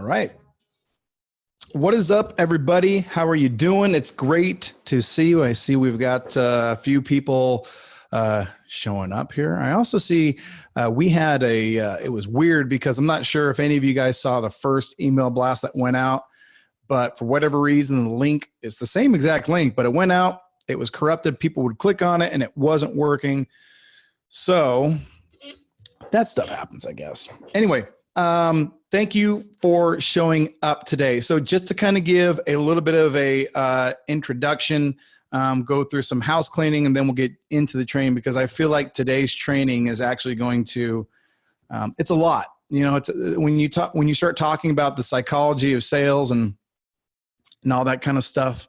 right. What is up, everybody? How are you doing? It's great to see you. I see we've got a few people showing up here. I also see we had it was weird because I'm not sure if any of you guys saw the first email blast that went out, but for whatever reason, the link is the same exact link, but it went out. It was corrupted. People would click on it and it wasn't working. So that stuff happens, I guess. Anyway, thank you for showing up today. So just to kind of give a little bit of a introduction, go through some house cleaning, and then we'll get into the training, because I feel like today's training is actually going to, it's a lot. You know, it's when you start talking about the psychology of sales and all that kind of stuff,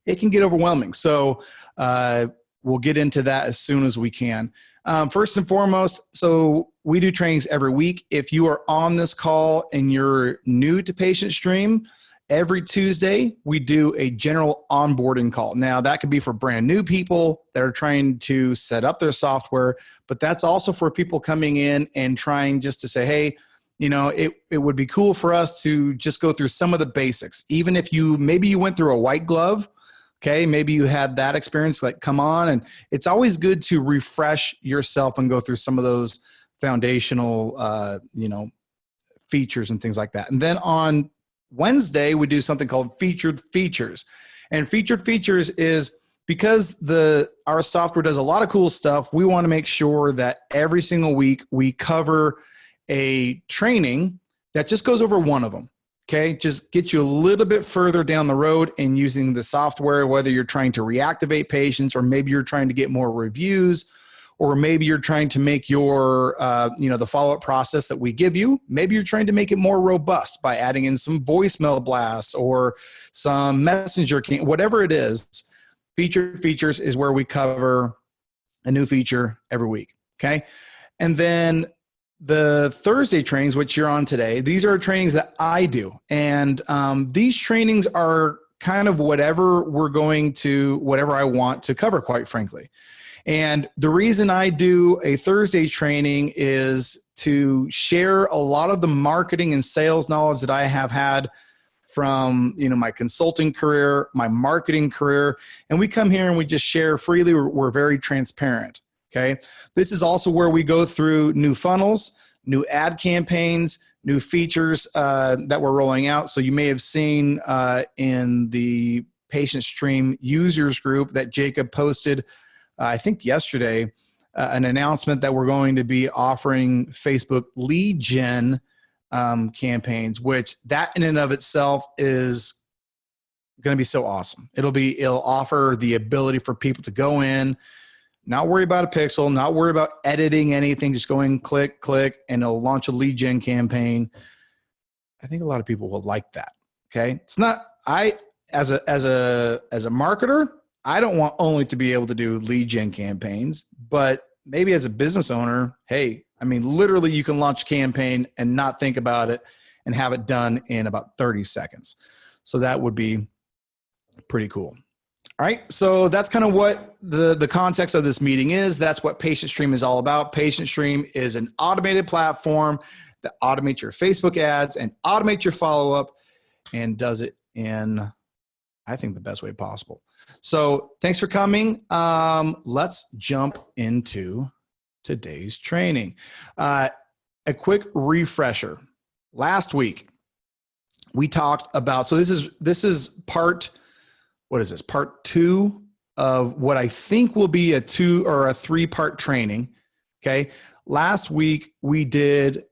it can get overwhelming. So we'll get into that as soon as we can. First and foremost, so we do trainings every week. If you are on this call and you're new to Patient Stream, every Tuesday we do a general onboarding call. Now that could be for brand new people that are trying to set up their software, but that's also for people coming in and trying just to say, hey, you know, it would be cool for us to just go through some of the basics. Even if maybe you went through a white glove, okay, maybe you had that experience, like come on. And it's always good to refresh yourself and go through some of those foundational, features and things like that. And then on Wednesday, we do something called featured features. And featured features is because our software does a lot of cool stuff. We want to make sure that every single week we cover a training that just goes over one of them. Okay, just get you a little bit further down the road in using the software, whether you're trying to reactivate patients, or maybe you're trying to get more reviews, or maybe you're trying to make your, the follow-up process that we give you, maybe you're trying to make it more robust by adding in some voicemail blasts or some messenger, whatever it is. Featured features is where we cover a new feature every week, okay? And then the Thursday trainings, which you're on today, these are trainings that I do. And these trainings are kind of whatever I want to cover, quite frankly. And the reason I do a Thursday training is to share a lot of the marketing and sales knowledge that I have had from, my consulting career, my marketing career. And we come here and we just share freely. We're very transparent. Okay. This is also where we go through new funnels, new ad campaigns, new features that we're rolling out. So you may have seen in the Patient Stream users group that Jacob posted, I think yesterday, an announcement that we're going to be offering Facebook lead gen campaigns, which that in and of itself is going to be so awesome. It'll offer the ability for people to go in, not worry about a pixel, not worry about editing anything, just go in, click, and it'll launch a lead gen campaign. I think a lot of people will like that. Okay. It's not, as a marketer, I don't want only to be able to do lead gen campaigns, but maybe as a business owner, hey, I mean, literally you can launch a campaign and not think about it and have it done in about 30 seconds. So that would be pretty cool. All right, so that's kind of what the context of this meeting is. That's what Patient Stream is all about. Patient Stream is an automated platform that automates your Facebook ads and automates your follow-up and does it in, I think, the best way possible. So thanks for coming. Let's jump into today's training. A quick refresher. Last week, we talked about, so this is part 2 of what I think will be a 2 or a 3-part training. Okay. Last week we did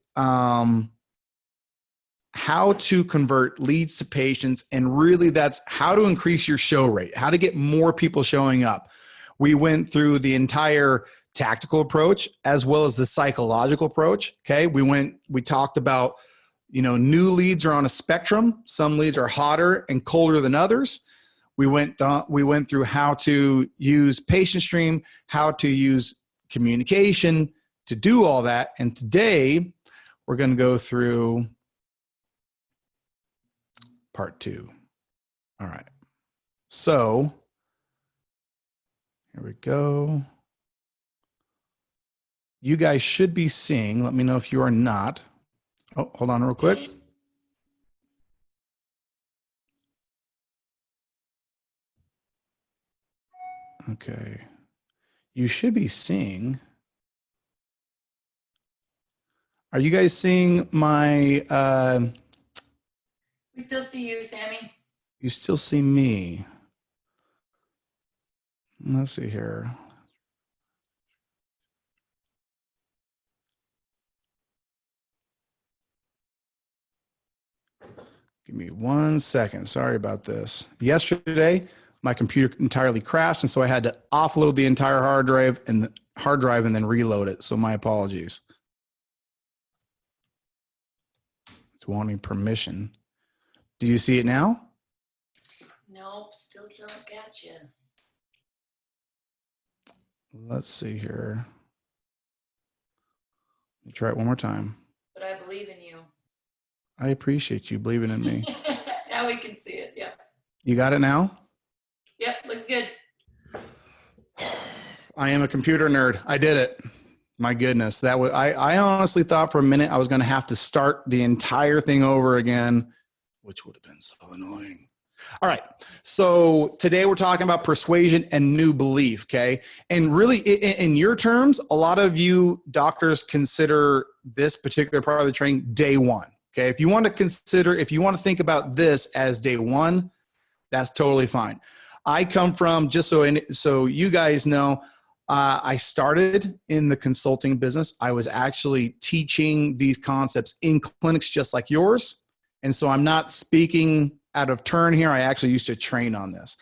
how to convert leads to patients, and really that's how to increase your show rate, how to get more people showing up. We went through the entire tactical approach as well as the psychological approach. Okay. We talked about, new leads are on a spectrum. Some leads are hotter and colder than others. We went through how to use Patient Stream, how to use communication to do all that. And today we're going to go through part 2. All right. So here we go. You guys should be seeing, let me know if you are not. Oh, hold on real quick. Okay. You should be seeing. Are you guys seeing my, We still see you, Sammy. you still see me? Let's see here. Give me 1 second. Sorry about this. Yesterday, my computer entirely crashed, and so I had to offload the entire hard drive and then reload it. So my apologies. It's wanting permission. Do you see it now? Nope, still don't got you. Let's see here. Let me try it one more time. But I believe in you. I appreciate you believing in me. Now we can see it. Yep. You got it now? Yep, looks good. I am a computer nerd. I did it. My goodness. That was, I honestly thought for a minute I was going to have to start the entire thing over again, which would have been so annoying. All right. So today we're talking about persuasion and new belief. Okay. And really in your terms, a lot of you doctors consider this particular part of the training day one. Okay. If you want to think about this as day one, that's totally fine. I come from, just so you guys know, I started in the consulting business. I was actually teaching these concepts in clinics just like yours. And so I'm not speaking out of turn here. I actually used to train on this.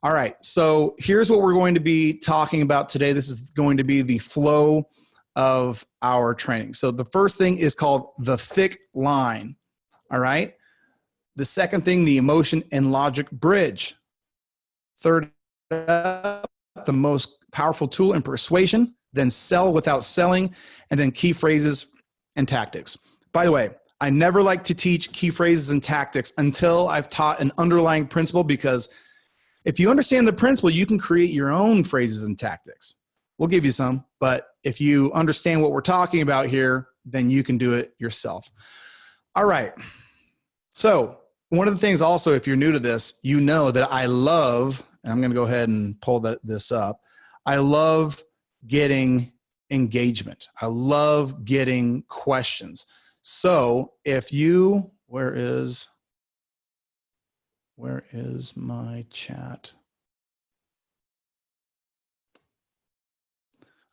All right. So here's what we're going to be talking about today. This is going to be the flow of our training. So the first thing is called the thick line. All right. The second thing, the emotion and logic bridge. Third, the most powerful tool in persuasion, then sell without selling, and then key phrases and tactics. By the way, I never like to teach key phrases and tactics until I've taught an underlying principle, because if you understand the principle, you can create your own phrases and tactics. We'll give you some, but if you understand what we're talking about here, then you can do it yourself. All right. So one of the things also, if you're new to this, you know that I love, and I'm going to go ahead and pull this up. I love getting engagement. I love getting questions. So if you, where is my chat?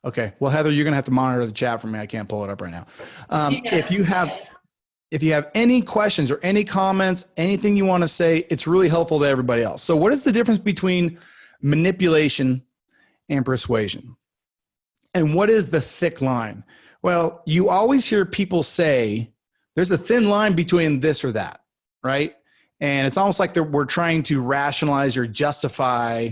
Okay. Well, Heather, you're going to have to monitor the chat for me. I can't pull it up right now. If you have any questions or any comments, anything you want to say, it's really helpful to everybody else. So what is the difference between manipulation and persuasion? And what is the thick line? Well, you always hear people say there's a thin line between this or that, right? And it's almost like we're trying to rationalize or justify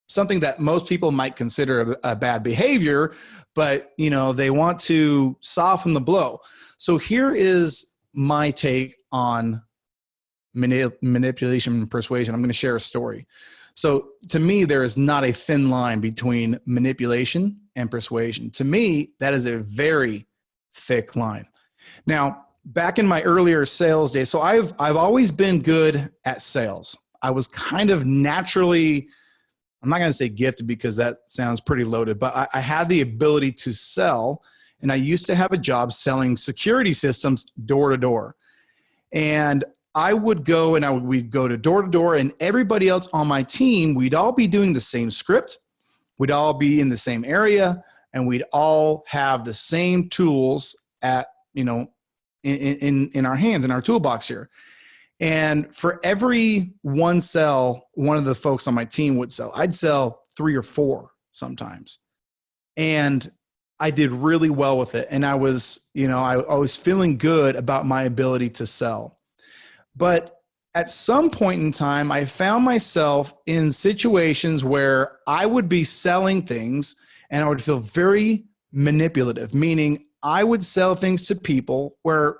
something that most people might consider a bad behavior, but they want to soften the blow. So here is my take on manipulation and persuasion. I'm going to share a story. So to me, there is not a thin line between manipulation and persuasion. To me, that is a very thick line. Now, back in my earlier sales days, so I've always been good at sales. I was kind of naturally, I'm not going to say gifted because that sounds pretty loaded, but I had the ability to sell. And I used to have a job selling security systems door to door. And I would go and we'd go to door, and everybody else on my team, we'd all be doing the same script. We'd all be in the same area, and we'd all have the same tools in our hands, in our toolbox here. And for every one sell, one of the folks on my team would sell. I'd sell 3 or 4 sometimes. And I did really well with it. And I was feeling good about my ability to sell. But at some point in time, I found myself in situations where I would be selling things and I would feel very manipulative, meaning I would sell things to people where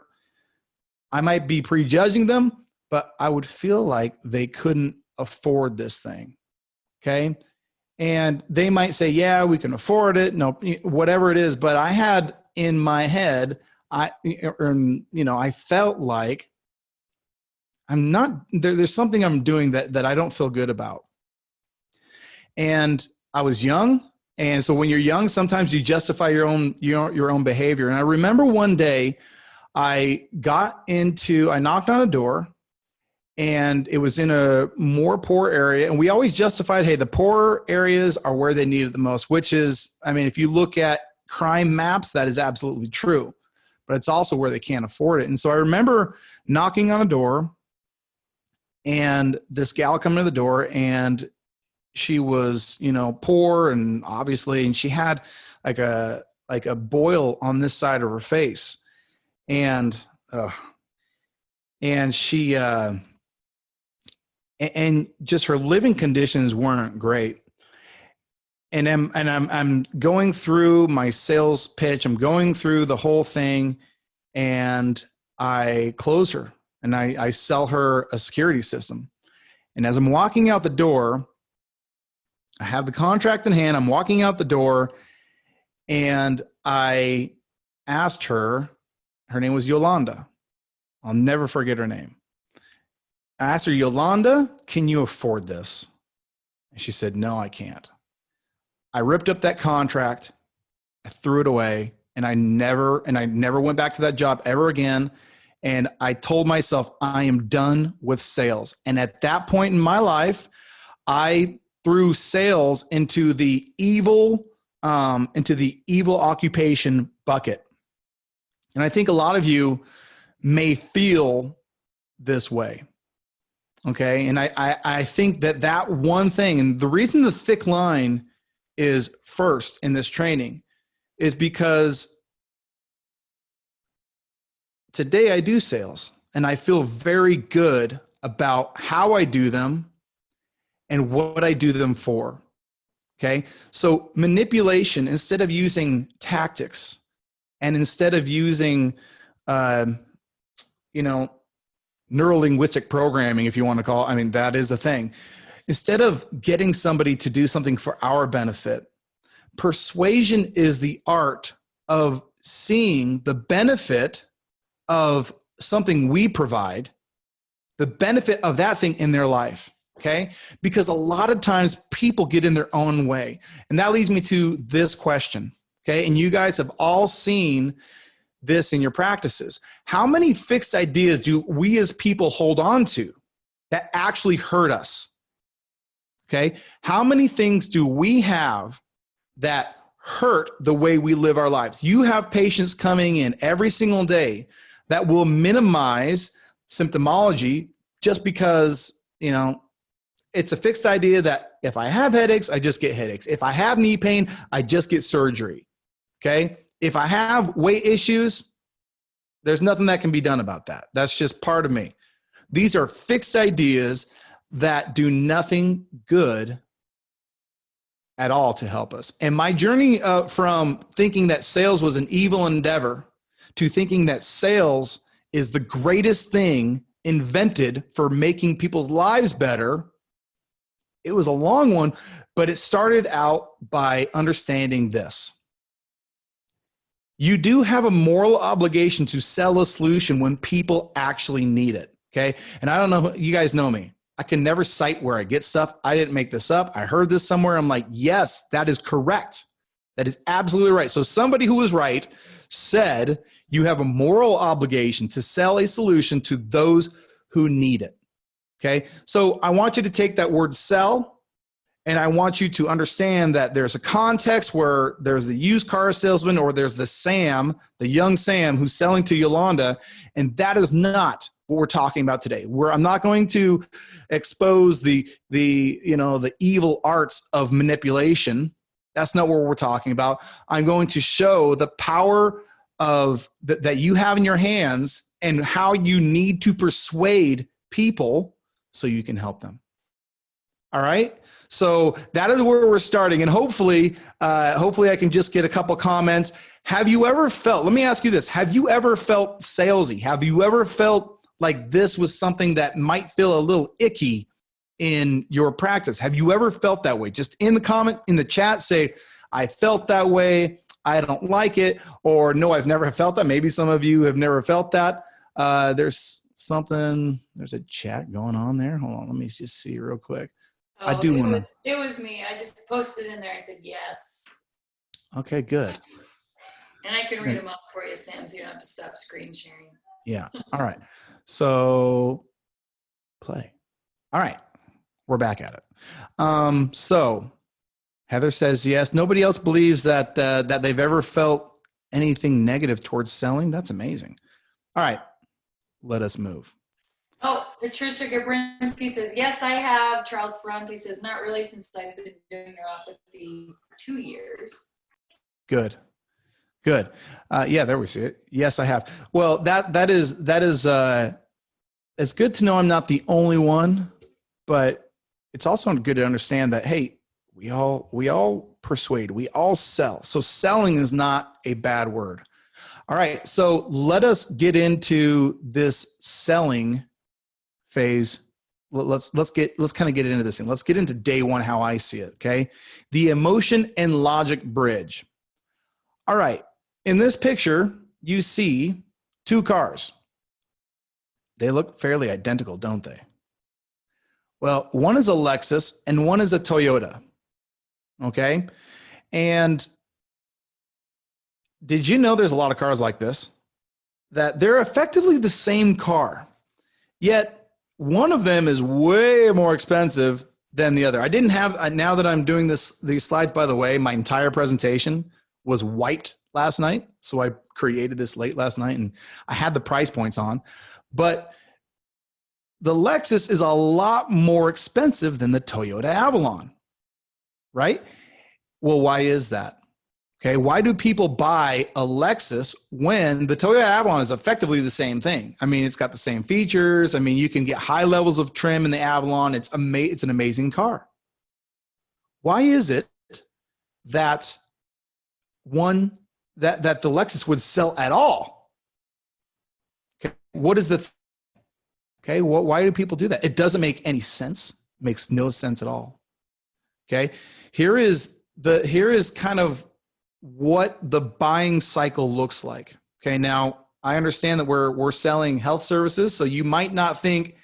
I might be prejudging them, but I would feel like they couldn't afford this thing. Okay. And they might say, yeah, we can afford it. No, whatever it is. But I had in my head, I felt like I'm not, there's something I'm doing that I don't feel good about. And I was young. And so when you're young, sometimes you justify your own behavior. And I remember one day I knocked on a door, and it was in a more poor area. And we always justified, hey, the poor areas are where they need it the most, which is, I mean, if you look at crime maps, that is absolutely true, but it's also where they can't afford it. And so I remember knocking on a door, and this gal coming to the door, and she was, poor, and obviously, and she had like a boil on this side of her face. And she, and just her living conditions weren't great. And I'm going through my sales pitch. I'm going through the whole thing, and I close her, and I sell her a security system. And as I'm walking out the door, I have the contract in hand. I'm walking out the door, and I asked her name was Yolanda. I'll never forget her name. I asked her, Yolanda, can you afford this? And she said, no, I can't. I ripped up that contract. I threw it away, and I never went back to that job ever again. And I told myself, I am done with sales. And at that point in my life, I threw sales into the evil occupation bucket. And I think a lot of you may feel this way. Okay. And I think that one thing, and the reason the thick line is first in this training is because today I do sales, and I feel very good about how I do them and what I do them for. Okay. So manipulation, instead of using tactics, and instead of using, neuro-linguistic programming, if you want to call it, I mean, that is a thing. Instead of getting somebody to do something for our benefit, persuasion is the art of seeing the benefit of something we provide, the benefit of that thing in their life. Okay. Because a lot of times people get in their own way. And that leads me to this question. Okay. And you guys have all seen this in your practices. How many fixed ideas do we as people hold on to that actually hurt us? Okay. How many things do we have that hurt the way we live our lives? You have patients coming in every single day that will minimize symptomology just because, it's a fixed idea that if I have headaches, I just get headaches. If I have knee pain, I just get surgery. Okay. If I have weight issues, there's nothing that can be done about that. That's just part of me. These are fixed ideas that do nothing good at all to help us. And my journey from thinking that sales was an evil endeavor to thinking that sales is the greatest thing invented for making people's lives better, it was a long one, but it started out by understanding this. You do have a moral obligation to sell a solution when people actually need it, okay? And I don't know, you guys know me. I can never cite where I get stuff. I didn't make this up. I heard this somewhere. I'm like, yes, that is correct. That is absolutely right. So somebody who was right said you have a moral obligation to sell a solution to those who need it, okay? So I want you to take that word sell, and I want you to understand that there's a context where there's the used car salesman, or there's the Sam, the young Sam who's selling to Yolanda. And that is not what we're talking about today. I'm not going to expose the evil arts of manipulation. That's not what we're talking about. I'm going to show the power of that you have in your hands and how you need to persuade people so you can help them. All right. So that is where we're starting. And hopefully I can just get a couple comments. Have you ever felt, let me ask you this. Have you ever felt salesy? Have you ever felt like this was something that might feel a little icky in your practice? Have you ever felt that way? Just in the chat, say, I felt that way. I don't like it. Or no, I've never felt that. Maybe some of you have never felt that. There's a chat going on there. Hold on. Let me just see real quick. I Oh, do want to. it was me. I just posted in there. I said yes. Okay, good. And I can read them up for you, Sam, so you don't have to stop screen sharing. Yeah. All right. So play. All right. We're back at it. So Heather says yes. Nobody else believes that that they've ever felt anything negative towards selling. That's amazing. All right. Let us move. Oh, Patricia Gabrinsky says, yes, I have. Charles Ferranti says, not really, since I've been doing neuropathy for 2 years. Good. Good. Yeah, there we see it. Yes, I have. Well, that is it's good to know I'm not the only one, but it's also good to understand that, hey, we all persuade, we all sell. So selling is not a bad word. All right. So let us get into this selling phase. Let's kind of get into this thing. Let's get into day one, how I see it. Okay. The emotion and logic bridge. All right. In this picture, you see two cars. They look fairly identical, don't they? Well, one is a Lexus and one is a Toyota. Okay. And did you know there's a lot of cars like this? That they're effectively the same car, yet one of them is way more expensive than the other. I didn't have, now that I'm doing these slides, by the way, my entire presentation was wiped last night. So I created this late last night and I had the price points on, but the Lexus is a lot more expensive than the Toyota Avalon, right? Well, why is that? Okay, why do people buy a Lexus when the Toyota Avalon is effectively the same thing? I mean, it's got the same features. I mean, you can get high levels of trim in the Avalon. It's an amazing car. Why is it that that the Lexus would sell at all? Okay, what is the okay? Why do people do that? It doesn't make any sense. It makes no sense at all. Okay, here is kind of what the buying cycle looks like. Okay, now I understand that we're selling health services, so you might think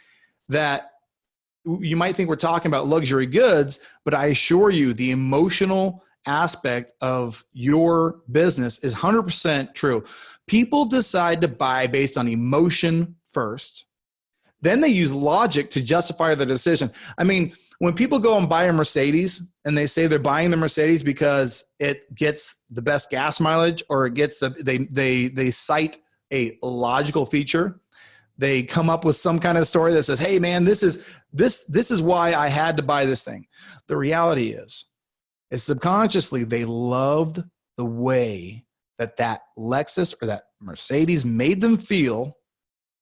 we're talking about luxury goods, but I assure you the emotional aspect of your business is 100% true. People decide to buy based on emotion first. Then they use logic to justify their decision. I mean, when people go and buy a Mercedes and they say they're buying the Mercedes because it gets the best gas mileage or it gets they cite a logical feature. They come up with some kind of story that says, hey man, this is why I had to buy this thing. The reality is subconsciously they loved the way that Lexus or that Mercedes made them feel.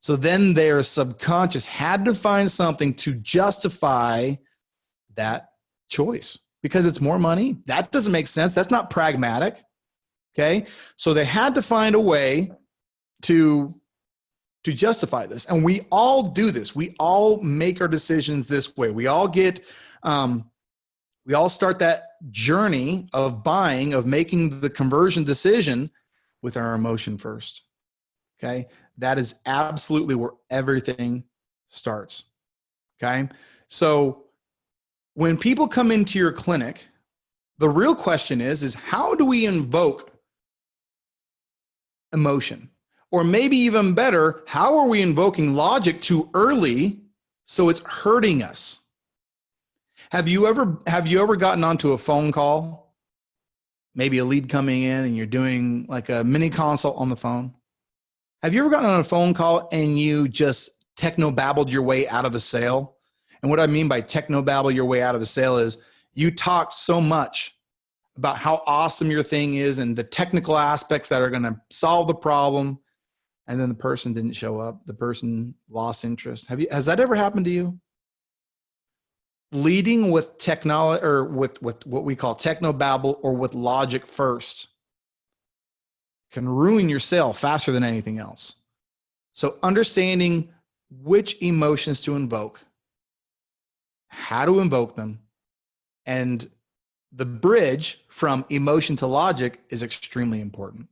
So then their subconscious had to find something to justify that choice because it's more money. That doesn't make sense. That's not pragmatic. Okay. So they had to find a way to justify this. And we all do this. We all make our decisions this way. We all start that journey of buying, of making the conversion decision with our emotion first. Okay. That is absolutely where everything starts. Okay. So when people come into your clinic, the real question is how do we invoke emotion? Or maybe even better, how are we invoking logic too early so it's hurting us? Have you ever gotten onto a phone call, maybe a lead coming in and you're doing like a mini consult on the phone? Have you ever gotten on a phone call and you just techno-babbled your way out of a sale? And what I mean by techno-babble your way out of a sale is you talked so much about how awesome your thing is and the technical aspects that are going to solve the problem, and then the person didn't show up. The person lost interest. Has that ever happened to you? Leading with technology or with what we call techno-babble or with logic first can ruin your sale faster than anything else. So understanding which emotions to invoke, how to invoke them, and the bridge from emotion to logic is extremely important.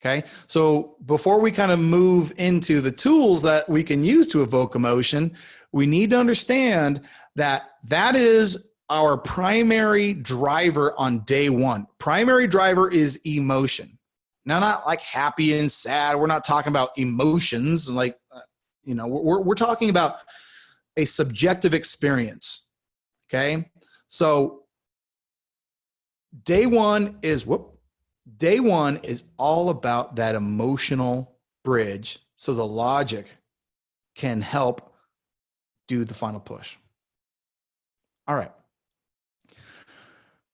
Okay. So before we kind of move into the tools that we can use to evoke emotion, we need to understand that that is our primary driver on day one. Primary driver is emotion. Now, not like happy and sad. We're not talking about emotions. Like, we're talking about a subjective experience. Okay. So day one is all about that emotional bridge. So the logic can help do the final push. All right.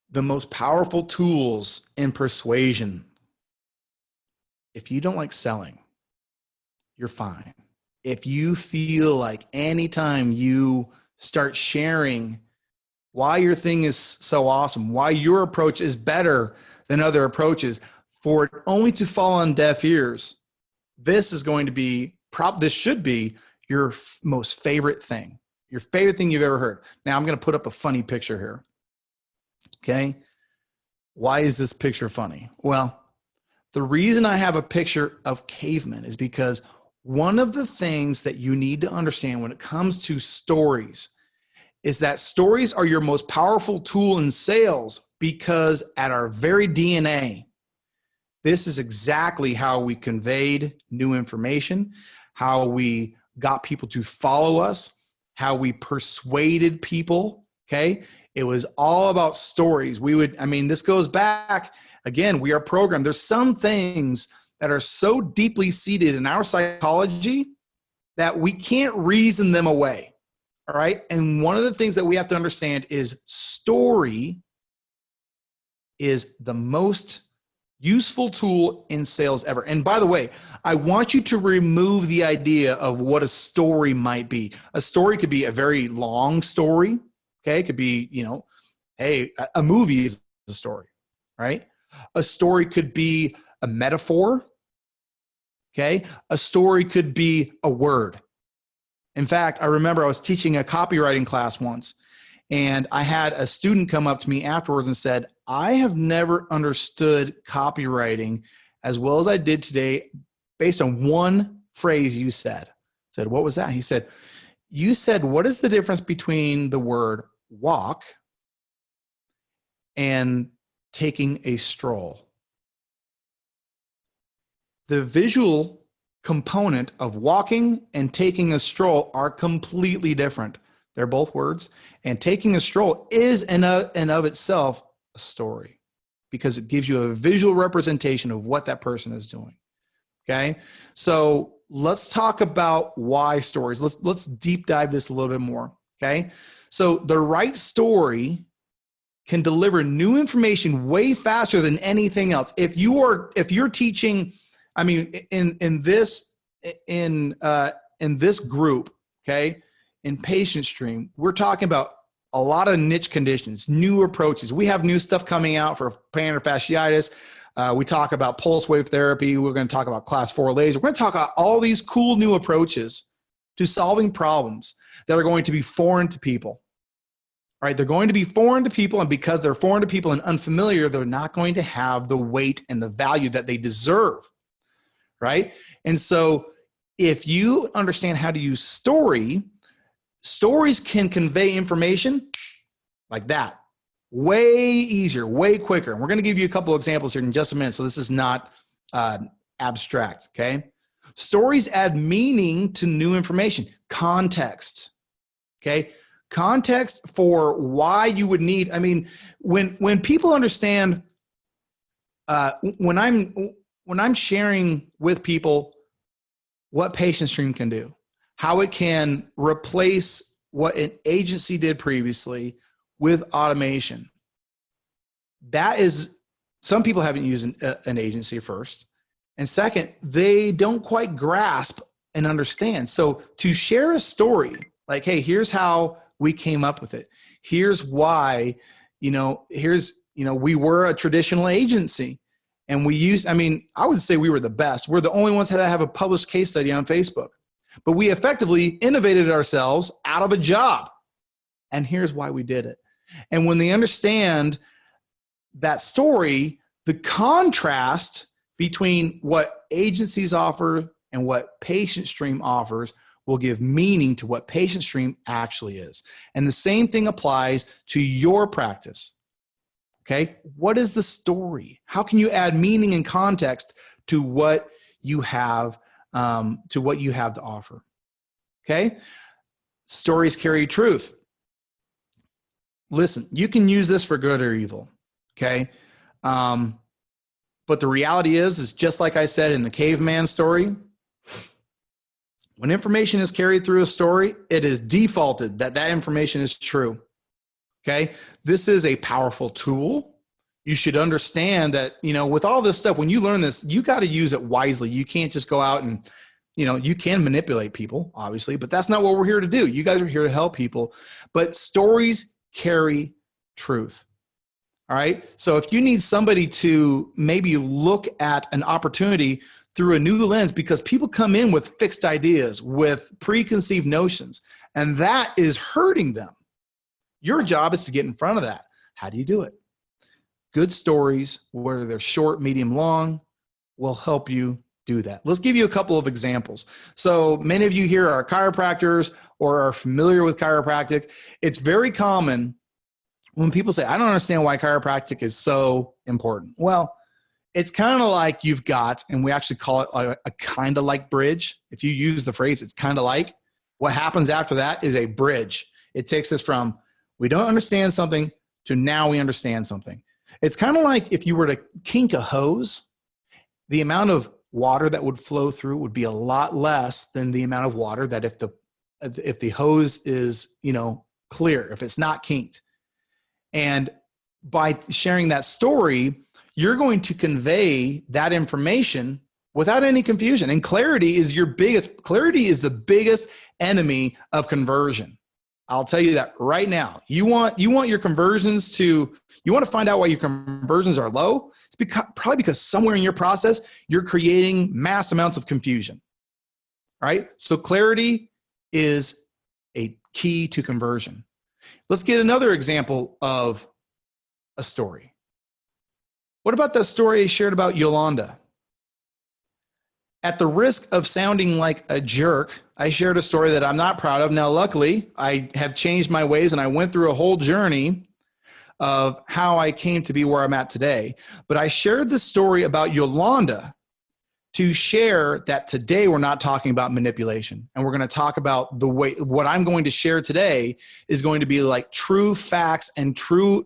The most powerful tools in persuasion. If you don't like selling, you're fine. If you feel like anytime you start sharing why your thing is so awesome, why your approach is better than other approaches, for it only to fall on deaf ears, this is going to be, this should be your most favorite thing, your favorite thing you've ever heard. Now I'm going to put up a funny picture here. Okay. Why is this picture funny? Well, the reason I have a picture of cavemen is because one of the things that you need to understand when it comes to stories is that stories are your most powerful tool in sales, because at our very DNA, this is exactly how we conveyed new information, how we got people to follow us, how we persuaded people. Okay. It was all about stories. This goes back, again, we are programmed. There's some things that are so deeply seated in our psychology that we can't reason them away. All right. And one of the things that we have to understand is story is the most useful tool in sales ever. And by the way, I want you to remove the idea of what a story might be. A story could be a very long story. Okay. It could be, hey, a movie is a story, right? A story could be a metaphor. Okay. A story could be a word. In fact, I remember I was teaching a copywriting class once, and I had a student come up to me afterwards and said, I have never understood copywriting as well as I did today based on one phrase you said. I said, what was that? He said, you said, what is the difference between the word walk and taking a stroll? The visual component of walking and taking a stroll are completely different. They're both words. And taking a stroll is in and of itself a story, because it gives you a visual representation of what that person is doing. Okay. So let's talk about why stories. Let's deep dive this a little bit more. Okay. So the right story can deliver new information way faster than anything else. If you're teaching, in this group, okay, in Patient Stream, we're talking about a lot of niche conditions, new approaches. We have new stuff coming out for plantar fasciitis. We talk about pulse wave therapy. We're going to talk about class 4 laser. We're going to talk about all these cool new approaches to solving problems that are going to be foreign to people. All right, they're going to be foreign to people, and because they're foreign to people and unfamiliar, they're not going to have the weight and the value that they deserve. Right? And so if you understand how to use stories can convey information like that way easier, way quicker. And we're going to give you a couple of examples here in just a minute. So this is not abstract. Okay. Stories add meaning to new information, context. Okay. Context for why you would need, when people understand, when I'm sharing with people what Patient Stream can do, how it can replace what an agency did previously with automation. That is, some people haven't used an agency first. And second, they don't quite grasp and understand. So to share a story, like, hey, here's how we came up with it. Here's why, we were a traditional agency. And we used, I would say we were the best. We're the only ones that have a published case study on Facebook. But we effectively innovated ourselves out of a job. And here's why we did it. And when they understand that story, the contrast between what agencies offer and what Patient Stream offers will give meaning to what patient stream actually is. And the same thing applies to your practice. Okay, what is the story? How can you add meaning and context to what you have to offer? Okay, stories carry truth. Listen, you can use this for good or evil. Okay, but the reality is just like I said in the caveman story. When information is carried through a story, it is defaulted that that information is true. Okay, this is a powerful tool. You should understand that, with all this stuff, when you learn this, you got to use it wisely. You can't just go out and, you can manipulate people, obviously, but that's not what we're here to do. You guys are here to help people. But stories carry truth. All right. So if you need somebody to maybe look at an opportunity through a new lens, because people come in with fixed ideas, with preconceived notions, and that is hurting them. Your job is to get in front of that. How do you do it? Good stories, whether they're short, medium, long, will help you do that. Let's give you a couple of examples. So many of you here are chiropractors or are familiar with chiropractic. It's very common when people say, I don't understand why chiropractic is so important. Well, it's kind of like you've got, and we actually call it a kind of like bridge. If you use the phrase, it's kind of like, what happens after that is a bridge. It takes us from, we don't understand something to now we understand something. It's kind of like if you were to kink a hose, the amount of water that would flow through would be a lot less than the amount of water that if the hose is, clear, if it's not kinked. And by sharing that story, you're going to convey that information without any confusion. And clarity is the biggest enemy of conversion. I'll tell you that right now. You want your conversions you want to find out why your conversions are low. It's probably because somewhere in your process, you're creating mass amounts of confusion. All right. So clarity is a key to conversion. Let's get another example of a story. What about that story I shared about Yolanda? At the risk of sounding like a jerk, I shared a story that I'm not proud of. Now, luckily, I have changed my ways and I went through a whole journey of how I came to be where I'm at today. But I shared the story about Yolanda to share that today we're not talking about manipulation. And we're going to talk about what I'm going to share today is going to be like true facts and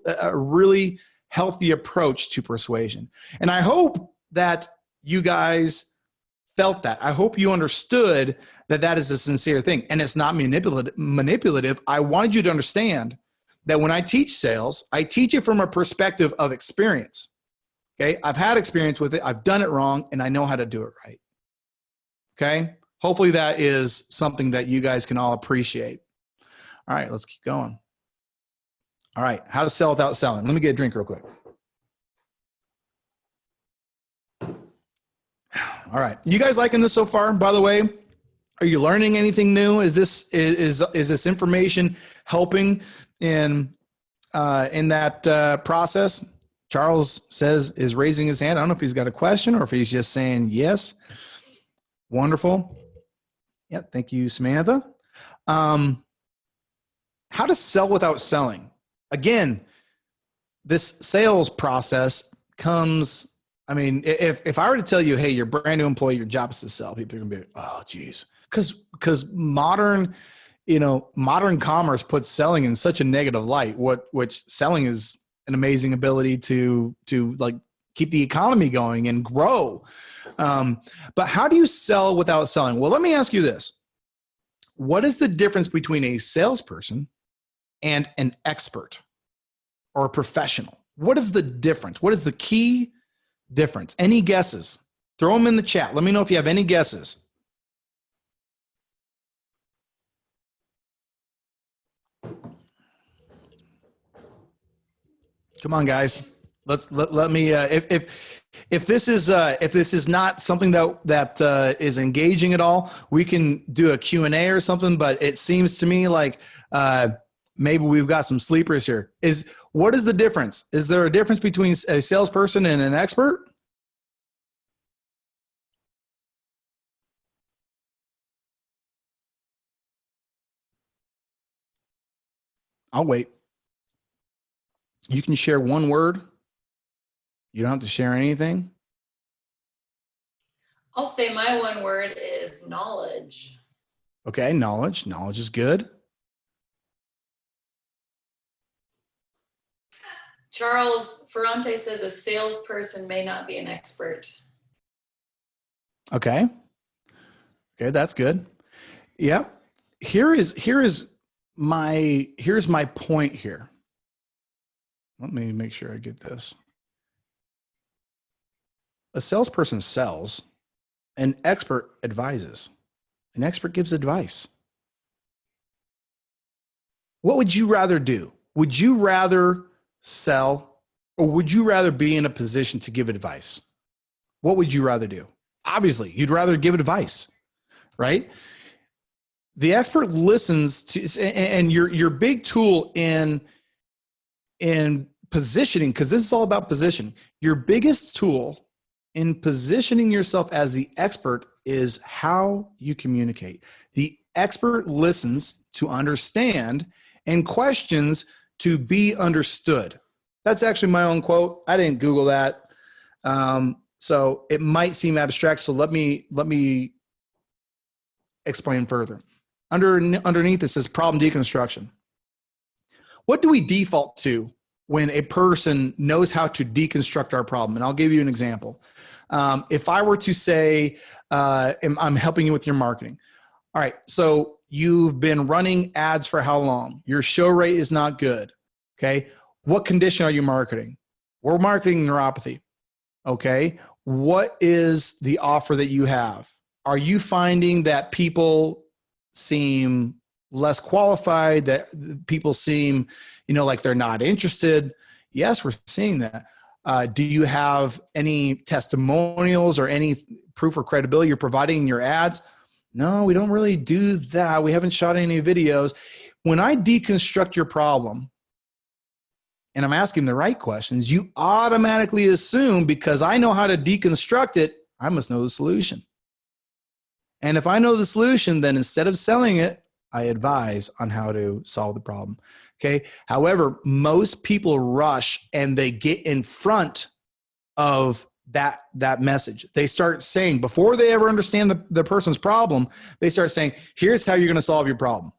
a really healthy approach to persuasion. And I hope that you guys felt that. I hope you understood that that is a sincere thing and it's not manipulative. I wanted you to understand that when I teach sales, I teach it from a perspective of experience. Okay. I've had experience with it. I've done it wrong and I know how to do it right. Okay. Hopefully that is something that you guys can all appreciate. All right, let's keep going. All right. How to sell without selling. Let me get a drink real quick. All right. You guys liking this so far, by the way? Are you learning anything new? Is this information helping in that process? Charles is raising his hand. I don't know if he's got a question or if he's just saying yes. Wonderful. Yeah. Thank you, Samantha. How to sell without selling. Again, this sales process comes, if I were to tell you, hey, you're a brand new employee, your job is to sell, people are going to be, oh, geez. Because modern commerce puts selling in such a negative light, which selling is an amazing ability to like keep the economy going and grow. But how do you sell without selling? Well, let me ask you this. What is the difference between a salesperson and an expert or a professional? What is the difference? What is the key difference? Any guesses? Throw them in the chat. Let me know if you have any guesses. Come on, guys. Let me. If this is not something that is engaging at all, we can do a Q&A or something. But it seems to me like maybe we've got some sleepers here. What is the difference? Is there a difference between a salesperson and an expert? I'll wait. You can share one word. You don't have to share anything. I'll say my one word is knowledge. Okay, knowledge. Knowledge is good. Charles Ferrante says a salesperson may not be an expert. Okay. Okay, that's good. Yeah. Here's my point here. Let me make sure I get this. A salesperson sells, an expert advises. An expert gives advice. What would you rather do? Would you rather sell, or would you rather be in a position to give advice? What would you rather do? Obviously, you'd rather give advice, right? The expert listens to, and your big tool in positioning, because this is all about positioning. Your biggest tool in positioning yourself as the expert is how you communicate. The expert listens to understand and questions to be understood. That's actually my own quote. I didn't Google that. So it might seem abstract. So let me explain further. Underneath it says problem deconstruction. What do we default to when a person knows how to deconstruct our problem? And I'll give you an example. If I were to say, I'm helping you with your marketing. All right, so you've been running ads for how long? Your show rate is not good. Okay, what condition are you marketing? We're marketing neuropathy. Okay, what is the offer that you have? Are you finding that people seem less qualified, that people seem, like they're not interested? Yes, we're seeing that. Do you have any testimonials or any proof or credibility you're providing in your ads? No, we don't really do that. We haven't shot any videos. When I deconstruct your problem and I'm asking the right questions, you automatically assume, because I know how to deconstruct it, I must know the solution. And if I know the solution, then instead of selling it, I advise on how to solve the problem. Okay. However, most people rush and they get in front of that message. They start saying, before they ever understand the person's problem, they start saying, here's how you're going to solve your problem.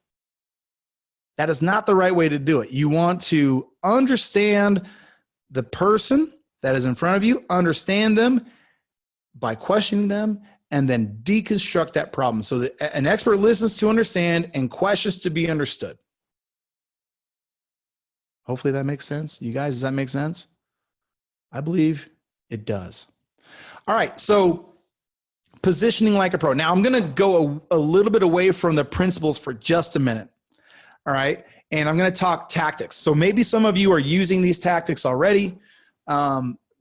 That is not the right way to do it. You want to understand the person that is in front of you, understand them by questioning them, and then deconstruct that problem. So that an expert listens to understand and questions to be understood. Hopefully that makes sense. You guys, does that make sense? I believe it does. All right, so positioning like a pro. Now I'm going to go a little bit away from the principles for just a minute. All right, and I'm going to talk tactics. So maybe some of you are using these tactics already.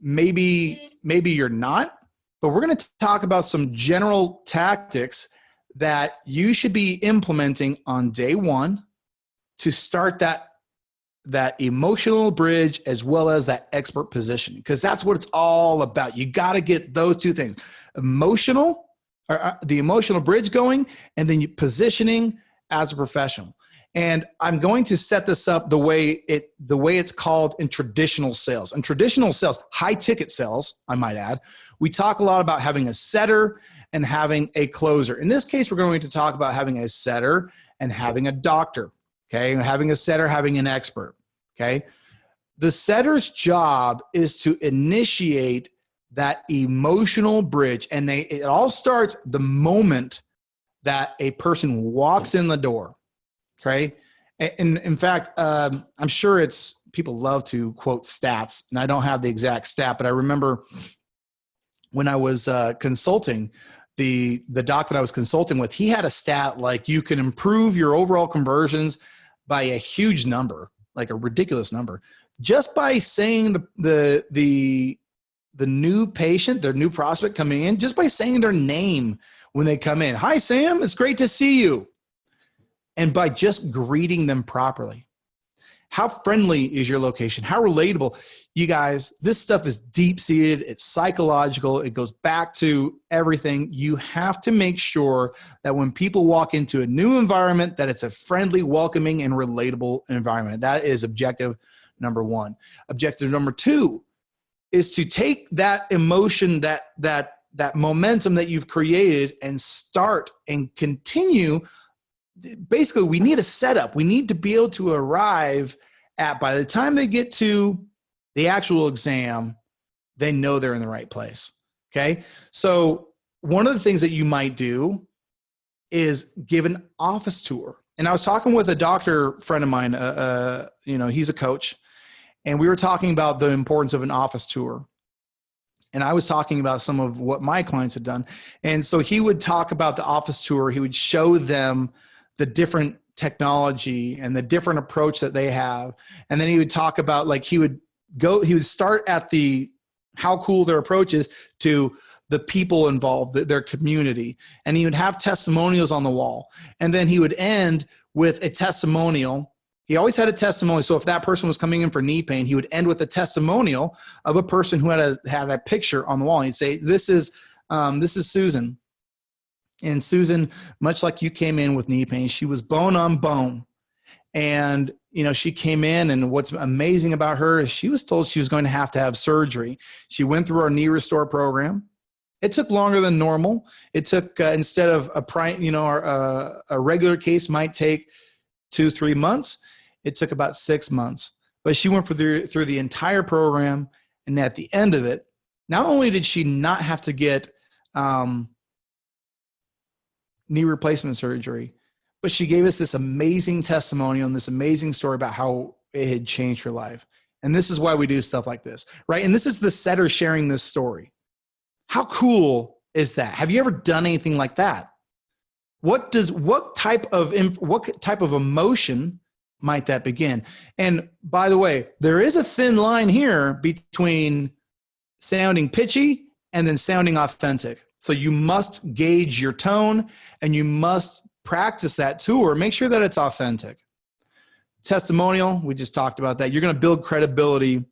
Maybe you're not. But we're going to talk about some general tactics that you should be implementing on day one to start that emotional bridge as well as that expert positioning, because that's what it's all about. You got to get those two things, the emotional bridge going, and then you positioning as a professional. And I'm going to set this up the way it's called in traditional sales. In traditional sales, high ticket sales, I might add, we talk a lot about having a setter and having a closer. In this case, we're going to talk about having a setter and having a doctor. Okay, having a setter, having an expert. Okay, the setter's job is to initiate that emotional bridge, and it all starts the moment that a person walks in the door. Okay. And in fact, I'm sure people love to quote stats, and I don't have the exact stat, but I remember when I was consulting, the doc that I was consulting with, he had a stat like you can improve your overall conversions by a huge number, like a ridiculous number, just by saying the new patient, their new prospect coming in, just by saying their name when they come in. Hi, Sam, it's great to see you. And by just greeting them properly. How friendly is your location? How relatable? You guys, this stuff is deep-seated. It's psychological. It goes back to everything. You have to make sure that when people walk into a new environment, that it's a friendly, welcoming, and relatable environment. That is objective number one. Objective number two is to take that emotion, that momentum that you've created, and start and continue. Basically, we need a setup. We need to be able to arrive at, by the time they get to the actual exam, they know they're in the right place. Okay. So one of the things that you might do is give an office tour. And I was talking with a doctor friend of mine, he's a coach, and we were talking about the importance of an office tour. And I was talking about some of what my clients had done. And so he would talk about the office tour. He would show them the different technology and the different approach that they have. And then he would talk about, like, he would start at how cool their approach is to the people involved, their community. And he would have testimonials on the wall. And then he would end with a testimonial. He always had a testimonial. So if that person was coming in for knee pain, he would end with a testimonial of a person who had a picture on the wall. And he'd say, this is Susan. And Susan, much like you came in with knee pain, she was bone on bone. And, she came in, and what's amazing about her is she was told she was going to have surgery. She went through our knee restore program. It took longer than normal. It took, instead of a regular case might take 2-3 months, it took about 6 months. But she went through the entire program. And at the end of it, not only did she not have to get knee replacement surgery, but she gave us this amazing testimonial and this amazing story about how it had changed her life. And this is why we do stuff like this, right? And this is the setter sharing this story. How cool is that? Have you ever done anything like that? What type of emotion might that begin? And by the way, there is a thin line here between sounding pitchy and then sounding authentic. So you must gauge your tone, and you must practice that tour. Make sure that it's authentic. Testimonial, we just talked about that. You're going to build credibility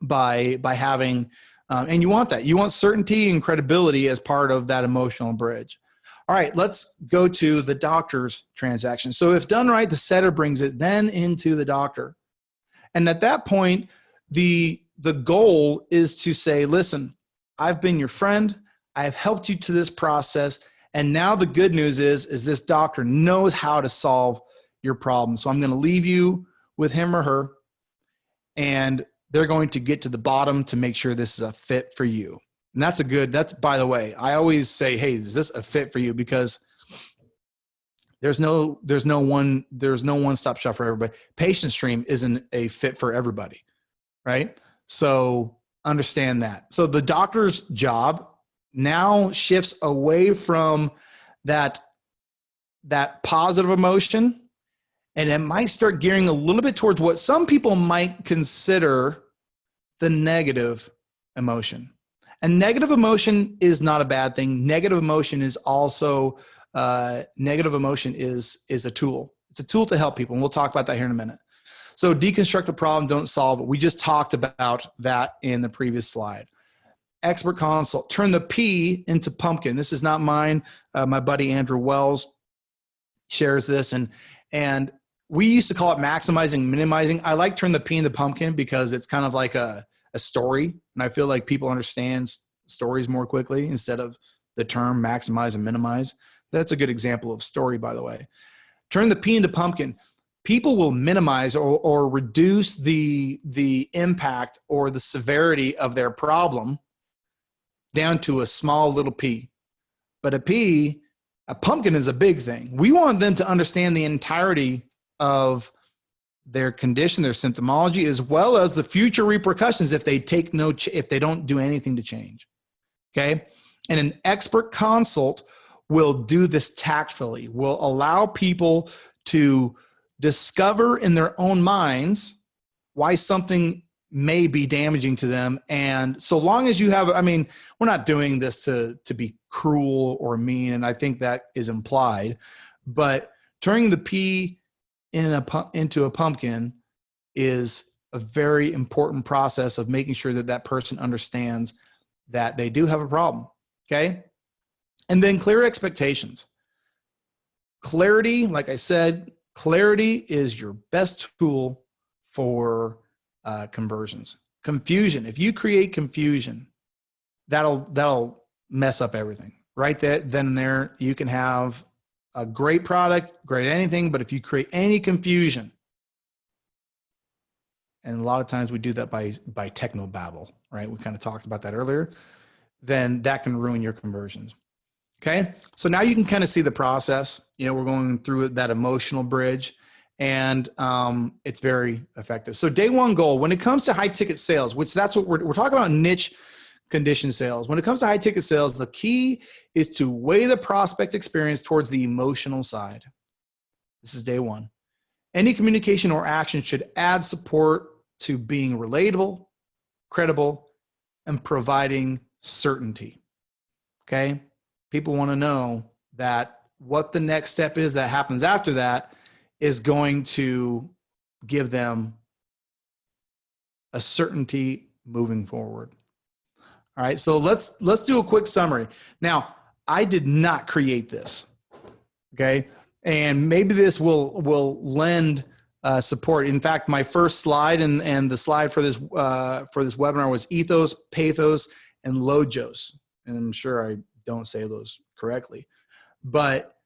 by having, and you want that. You want certainty and credibility as part of that emotional bridge. All right, let's go to the doctor's transaction. So if done right, the setter brings it then into the doctor. And at that point, the goal is to say, listen, I've been your friend. I have helped you to this process. And now the good news is this doctor knows how to solve your problem. So I'm going to leave you with him or her, and they're going to get to the bottom to make sure this is a fit for you. And that's, by the way, I always say, hey, is this a fit for you? Because there's no one-stop shop for everybody. Patient stream isn't a fit for everybody, right? So understand that. So the doctor's job now shifts away from that positive emotion, and it might start gearing a little bit towards what some people might consider the negative emotion. And negative emotion is not a bad thing. Negative emotion is also negative emotion is a tool. It's a tool to help people, and we'll talk about that here in a minute. So deconstruct the problem, don't solve it. We just talked about that in the previous slide. Expert consult. Turn the P into pumpkin. This is not mine. My buddy Andrew Wells shares this, and we used to call it maximizing, minimizing. I like turn the P into pumpkin because it's kind of like a story, and I feel like people understand stories more quickly instead of the term maximize and minimize. That's a good example of story, by the way. Turn the P into pumpkin. People will minimize or reduce the impact or the severity of their problem down to a small little P. But a pumpkin is a big thing. We want them to understand the entirety of their condition, their symptomology, as well as the future repercussions if they don't do anything to change. Okay? And an expert consult will do this tactfully, will allow people to discover in their own minds why something may be damaging to them. And so long as you have, we're not doing this to be cruel or mean, and I think that is implied, but turning the P into a pumpkin is a very important process of making sure that that person understands that they do have a problem. Okay. And then clear expectations. Clarity, like I said, clarity is your best tool for conversions. Confusion. If you create confusion, that'll mess up everything. Right then and there, you can have a great product, great anything, but if you create any confusion, and a lot of times we do that by technobabble, right? We kind of talked about that earlier. Then that can ruin your conversions. Okay, so now you can kind of see the process. You know, we're going through that emotional bridge, and it's very effective. So day one goal, when it comes to high ticket sales, which that's what we're talking about, niche condition sales. When it comes to high ticket sales, the key is to weigh the prospect experience towards the emotional side. This is day one. Any communication or action should add support to being relatable, credible, and providing certainty. Okay? People want to know that what the next step is that happens after that is going to give them a certainty moving forward. All right, so let's do a quick summary. Now, I did not create this, okay? And maybe this will lend support. In fact, my first slide and the slide for this webinar was ethos, pathos, and logos. And I'm sure I don't say those correctly, but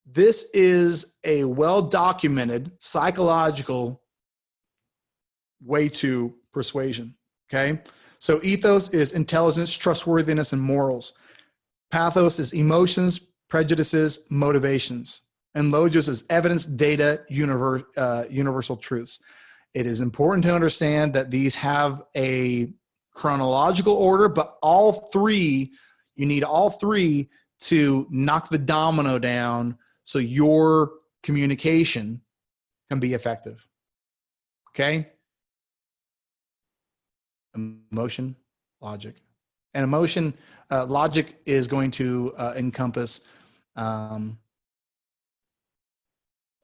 this is a well-documented psychological way to persuasion, okay? So ethos is intelligence, trustworthiness, and morals. Pathos is emotions, prejudices, motivations. And logos is evidence, data, universal truths. It is important to understand that these have a chronological order, but all three, you need all three to knock the domino down so your communication can be effective. Okay? Emotion, logic. And emotion, logic is going to encompass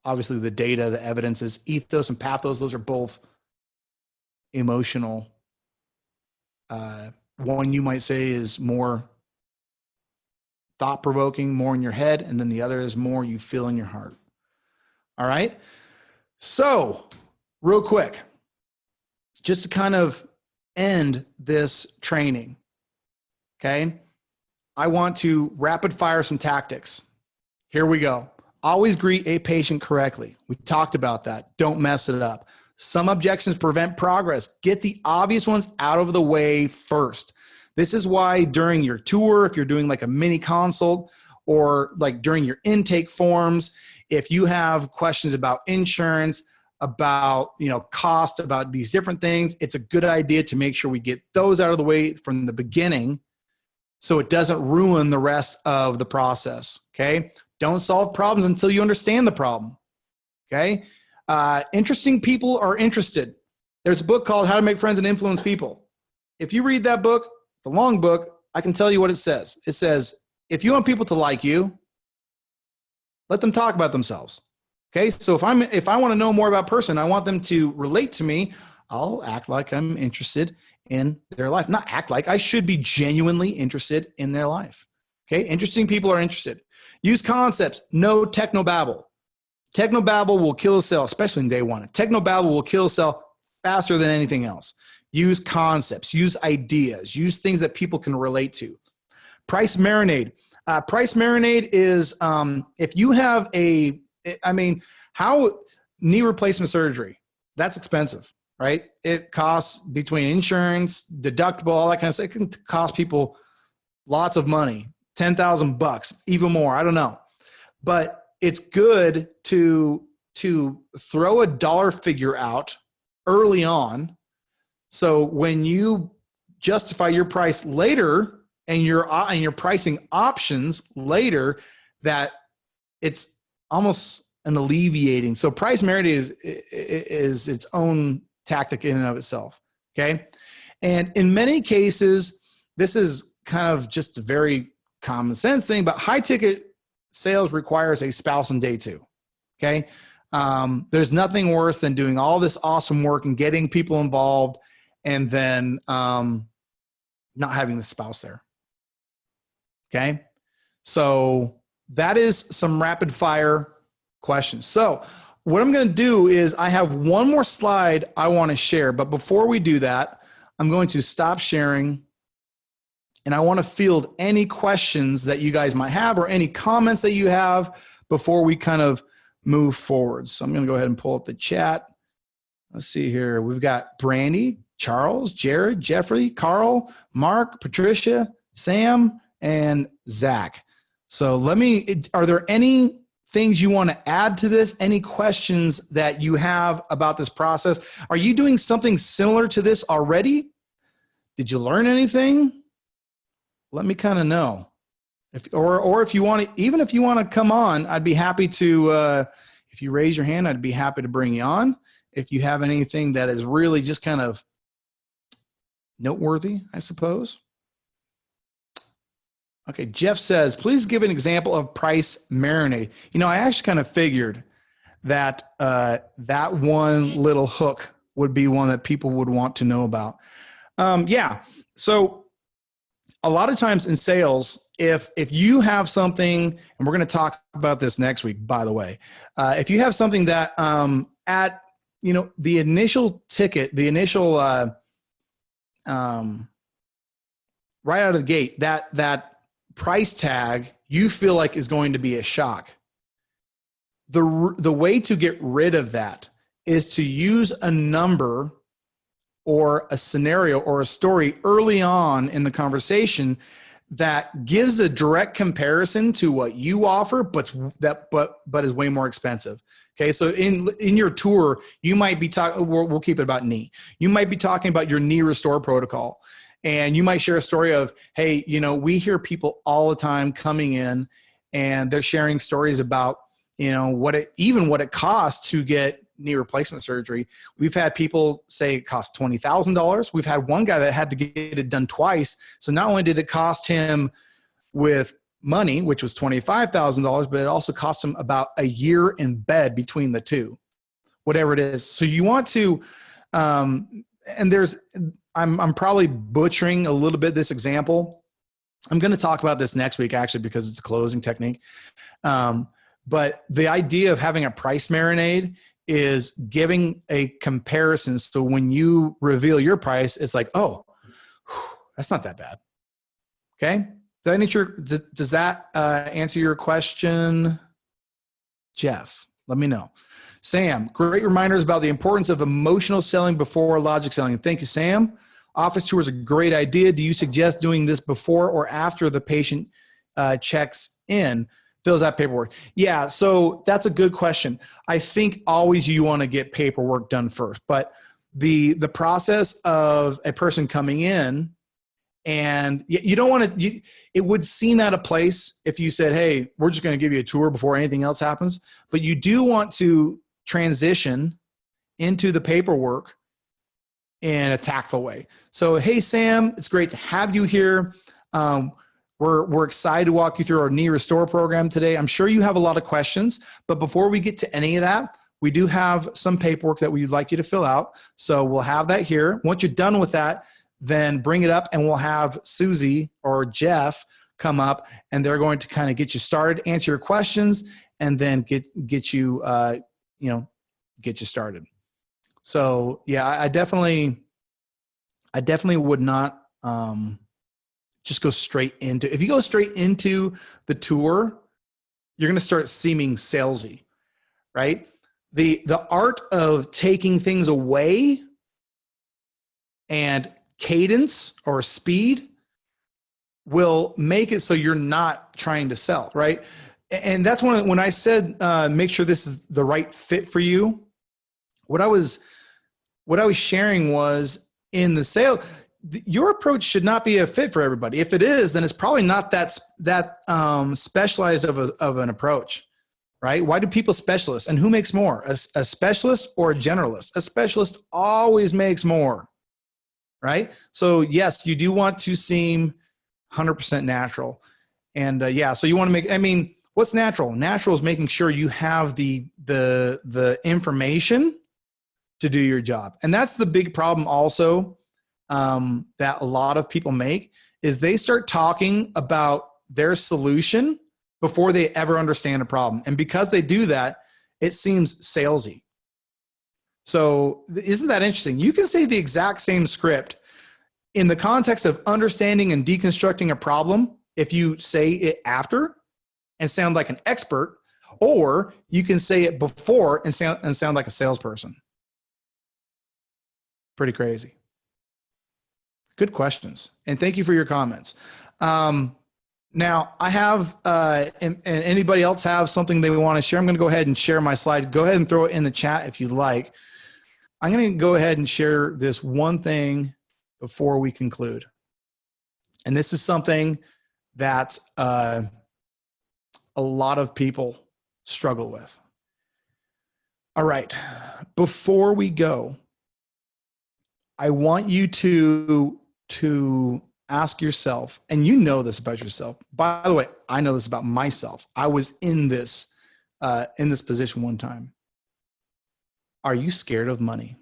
obviously the data, the evidences. Ethos and pathos, those are both emotional. One you might say is more thought-provoking, more in your head, and then the other is more you feel in your heart. All right? So, real quick, just to kind of end this training, okay? I want to rapid fire some tactics. Here we go. Always greet a patient correctly. We talked about that. Don't mess it up. Some objections prevent progress. Get the obvious ones out of the way first. This is why during your tour, if you're doing like a mini consult, or like during your intake forms, if you have questions about insurance, about, you know, cost, about these different things, it's a good idea to make sure we get those out of the way from the beginning so it doesn't ruin the rest of the process, okay? Don't solve problems until you understand the problem, okay? Interesting people are interested. There's a book called How to Make Friends and Influence People. If you read that book, the long book, I can tell you what it says. It says, if you want people to like you, let them talk about themselves. Okay, so if I want to know more about a person, I want them to relate to me, I'll act like I'm interested in their life. Not act like, I should be genuinely interested in their life. Okay, interesting people are interested. Use concepts, no technobabble. Technobabble will kill a sale, especially in day one. Technobabble will kill a sale faster than anything else. Use concepts, use ideas, use things that people can relate to. Price marinade. Price marinade is if you have how knee replacement surgery, that's expensive, right? It costs between insurance, deductible, all that kind of stuff. It can cost people lots of money, $10,000, even more, I don't know. But it's good to throw a dollar figure out early on. So when you justify your price later and your pricing options later, that it's almost an alleviating. So price merit is its own tactic in and of itself. Okay. And in many cases, this is kind of just a very common sense thing, but high ticket sales requires a spouse on day two. Okay. There's nothing worse than doing all this awesome work and getting people involved and then not having the spouse there. Okay. So that is some rapid fire questions. So what I'm going to do is I have one more slide I want to share, but before we do that, I'm going to stop sharing and I want to field any questions that you guys might have or any comments that you have before we kind of move forward. So I'm going to go ahead and pull up the chat. Let's see here. We've got Brandy, Charles, Jared, Jeffrey, Carl, Mark, Patricia, Sam, and Zach. So are there any things you want to add to this? Any questions that you have about this process? Are you doing something similar to this already? Did you learn anything? Let me kind of know. Or if you want to, even if you want to come on, I'd be happy to, if you raise your hand, I'd be happy to bring you on. If you have anything that is really just kind of noteworthy, I suppose. Okay, Jeff says, please give an example of price marinade. You know, I actually kind of figured that that one little hook would be one that people would want to know about. Yeah, so a lot of times in sales, if you have something, and we're going to talk about this next week, by the way, if you have something that at the initial ticket, the initial right out of the gate, that price tag you feel like is going to be a shock. The way to get rid of that is to use a number or a scenario or a story early on in the conversation that gives a direct comparison to what you offer, but is way more expensive. Okay, so in your tour, you might be talking. We'll keep it about knee. You might be talking about your knee restore protocol, and you might share a story of, hey, we hear people all the time coming in, and they're sharing stories about what it costs to get knee replacement surgery. We've had people say it costs $20,000. We've had one guy that had to get it done twice. So not only did it cost him with money, which was $25,000, but it also cost him about a year in bed between the two, whatever it is. So you want to, I'm probably butchering a little bit this example. I'm going to talk about this next week, actually, because it's a closing technique. But the idea of having a price marinade is giving a comparison. So when you reveal your price, it's like, oh, that's not that bad. Okay. Does that answer your question? Jeff, let me know. Sam, great reminders about the importance of emotional selling before logic selling. Thank you, Sam. Office tour is a great idea. Do you suggest doing this before or after the patient checks in? Fills out paperwork. Yeah, so that's a good question. I think always you want to get paperwork done first, but the process of a person coming in, and you don't want to, it would seem out of place if you said, hey, we're just going to give you a tour before anything else happens, but you do want to transition into the paperwork in a tactful way. So, hey, Sam, it's great to have you here. We're excited to walk you through our knee restore program today. I'm sure you have a lot of questions, but before we get to any of that, we do have some paperwork that we'd like you to fill out. So we'll have that here. Once you're done with that, then bring it up and we'll have Susie or Jeff come up and they're going to kind of get you started, answer your questions, and then get you started. So yeah, I definitely would not just go straight into, if you go straight into the tour, you're going to start seeming salesy, right? The art of taking things away and cadence or speed will make it so you're not trying to sell, right? And that's when I said, make sure this is the right fit for you. What I was sharing was in the sale, your approach should not be a fit for everybody. If it is, then it's probably not that specialized of an approach, right? Why do people specialists? And who makes more, a specialist or a generalist? A specialist always makes more, right? So yes, you do want to seem 100% natural. And so you want to make, What's natural? Natural is making sure you have the information to do your job. And that's the big problem also that a lot of people make is they start talking about their solution before they ever understand a problem. And because they do that, it seems salesy. So isn't that interesting? You can say the exact same script in the context of understanding and deconstructing a problem if you say it after and sound like an expert, or you can say it before and sound like a salesperson. Pretty crazy. Good questions. And thank you for your comments. Now I have, and anybody else have something they want to share? I'm going to go ahead and share my slide. Go ahead and throw it in the chat if you'd like. I'm going to go ahead and share this one thing before we conclude. And this is something that a lot of people struggle with. All right. Before we go, I want you to ask yourself, and you know this about yourself. By the way, I know this about myself. I was in this position one time. Are you scared of money?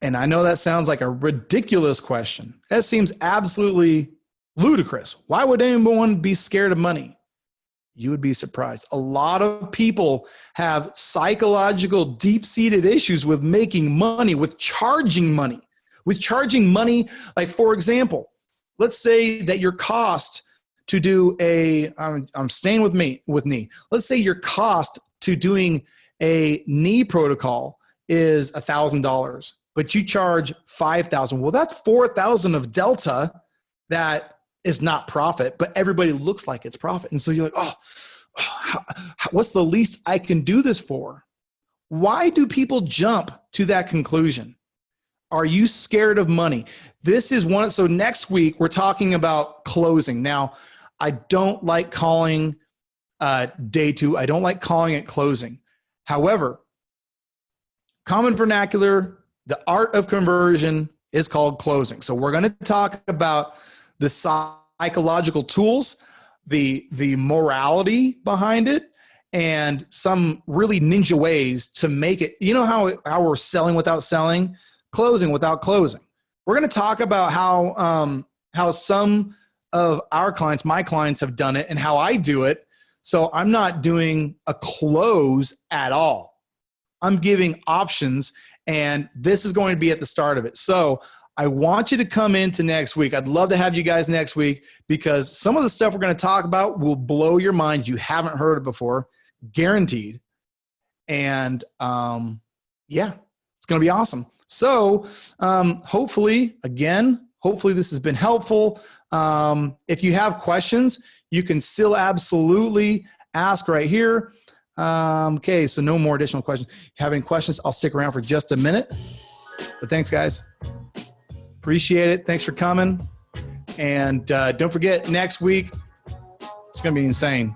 And I know that sounds like a ridiculous question. That seems absolutely ludicrous. Why would anyone be scared of money? You would be surprised. A lot of people have psychological, deep-seated issues with making money, with charging money. Like, for example, let's say that your cost to do I'm staying with knee. Let's say your cost to doing a knee protocol is $1,000, but you charge $5,000. Well, that's $4,000 of delta that is not profit, but everybody looks like it's profit. And so you're like, what's the least I can do this for? Why do people jump to that conclusion? Are you scared of money? This is one. So next week, we're talking about closing. Now, I don't like calling day two. I don't like calling it closing. However, common vernacular, the art of conversion is called closing. So we're going to talk about the psychological tools, the morality behind it, and some really ninja ways to make it. You know how we're selling without selling, closing without closing. We're going to talk about how some of our clients, my clients, have done it and how I do it. So I'm not doing a close at all. I'm giving options, and this is going to be at the start of it. So I want you to come into next week. I'd love to have you guys next week because some of the stuff we're going to talk about will blow your mind. You haven't heard it before, guaranteed. And yeah, it's going to be awesome. So hopefully this has been helpful. If you have questions, you can still absolutely ask right here. Okay, so no more additional questions. If you have any questions, I'll stick around for just a minute. But thanks, guys. Appreciate it. Thanks for coming. And don't forget, next week, it's going to be insane.